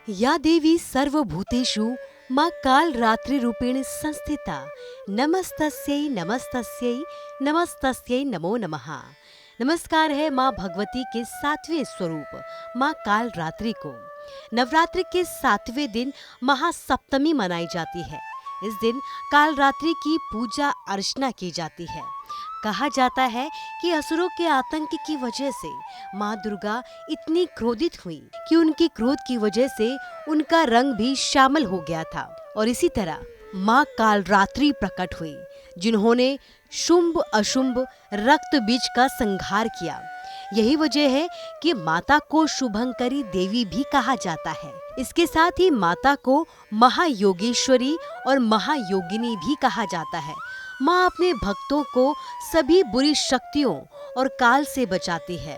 या देवी सर्वभूतेषु माँ कालरात्रिरूपेण संस्थिता नमस्तस्यै नमस्तस्यै नमस्तस्यै नमो नमः। नमस्कार है माँ भगवती के सातवें स्वरूप माँ कालरात्रि को। नवरात्रि के सातवें दिन महासप्तमी मनाई जाती है। इस दिन कालरात्रि की पूजा अर्चना की जाती है। कहा जाता है कि असुरों के आतंक की वजह से माँ दुर्गा इतनी क्रोधित हुई कि उनकी क्रोध की वजह से उनका रंग भी शामिल हो गया था और इसी तरह माँ कालरात्रि प्रकट हुई, जिन्होंने शुंभ अशुंभ रक्त बीज का संहार किया। यही वजह है कि माता को शुभंकरी देवी भी कहा जाता है। इसके साथ ही माता को महायोगेश्वरी और महायोगिनी भी कहा जाता है। माँ अपने भक्तों को सभी बुरी शक्तियों और काल से बचाती है।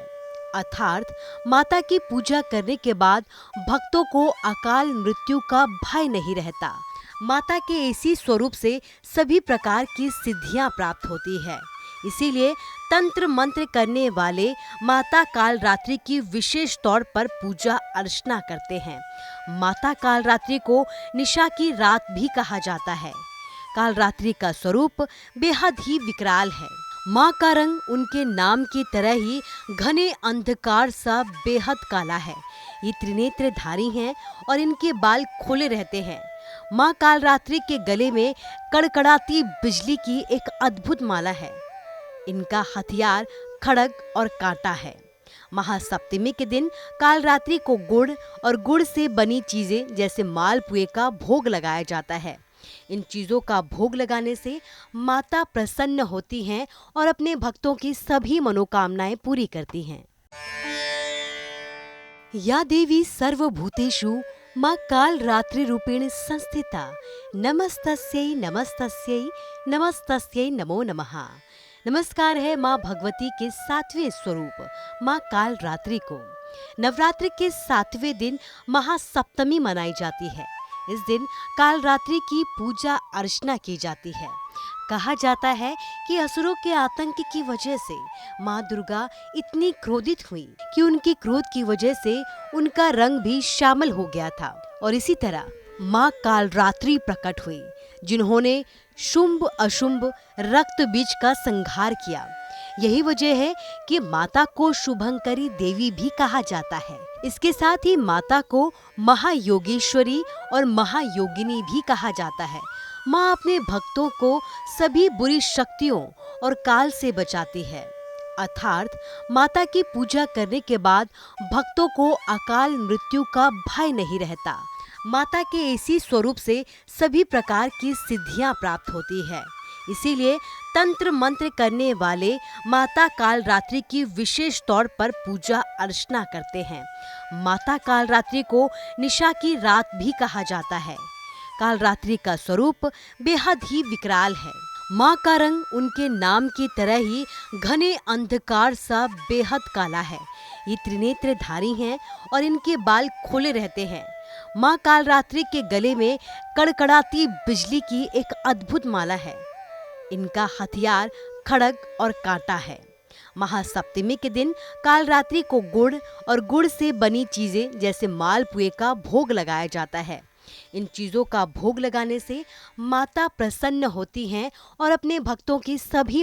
अर्थात माता की पूजा करने के बाद भक्तों को अकाल मृत्यु का भय नहीं रहता। माता के इसी स्वरूप से सभी प्रकार की सिद्धियां प्राप्त होती है। इसीलिए तंत्र मंत्र करने वाले माता कालरात्रि की विशेष तौर पर पूजा अर्चना करते हैं। माता कालरात्रि को निशा की रात भी कहा जाता है। कालरात्रि का स्वरूप बेहद ही विकराल है। माँ का रंग उनके नाम की तरह ही घने अंधकार सा बेहद काला है। ये त्रिनेत्रधारी हैं और इनके बाल खुले रहते हैं। माँ कालरात्रि के गले में कड़कड़ाती बिजली की एक अद्भुत माला है। इनका हथियार खड्ग और कांटा है। महासप्तमी के दिन कालरात्रि को गुड़ और गुड़ से बनी चीजें जैसे मालपुए का भोग लगाया जाता है। इन चीजों का भोग लगाने से माता प्रसन्न होती हैं और अपने भक्तों की सभी मनोकामनाएं पूरी करती हैं। या देवी सर्वभूतेषु माँ कालरात्रिरूपेण संस्थिता नमस्तस्यै नमस्तस्यै नमस्तस्यै नमो नमः। नमस्कार है माँ भगवती के सातवें स्वरूप माँ कालरात्रि को। नवरात्रि के सातवें दिन महासप्तमी मनाई जाती है। इस दिन कालरात्रि की पूजा अर्चना की जाती है। कहा जाता है कि असुरों के आतंक की वजह से माँ दुर्गा इतनी क्रोधित हुई कि उनकी क्रोध की वजह से उनका रंग भी शामिल हो गया था और इसी तरह माँ कालरात्रि प्रकट हुई, जिन्होंने शुंभ अशुंभ रक्त बीज का संहार किया। यही वजह है कि माता को शुभंकरी देवी भी कहा जाता है। इसके साथ ही माता को महायोगेश्वरी और महायोगिनी भी कहा जाता है। माँ अपने भक्तों को सभी बुरी शक्तियों और काल से बचाती है। अर्थात माता की पूजा करने के बाद भक्तों को अकाल मृत्यु का भय नहीं रहता। माता के इसी स्वरूप से सभी प्रकार की सिद्धियां प्राप्त होती है। इसीलिए तंत्र मंत्र करने वाले माता कालरात्रि की विशेष तौर पर पूजा अर्चना करते हैं। माता कालरात्रि को निशा की रात भी कहा जाता है। कालरात्रि का स्वरूप बेहद ही विकराल है। माँ का रंग उनके नाम की तरह ही घने अंधकार सा बेहद काला है। ये त्रिनेत्रधारी हैं और इनके बाल खुले रहते हैं। माँ कालरात्रि के गले में कड़कड़ाती बिजली की एक अद्भुत माला है। इनका हथियार खड्ग और कांटा है। महासप्तमी के दिन कालरात्रि को गुड़ और गुड़ से बनी चीजें जैसे मालपुए का भोग लगाया जाता है। इन चीजों का भोग लगाने से माता प्रसन्न होती हैं और अपने भक्तों की सभी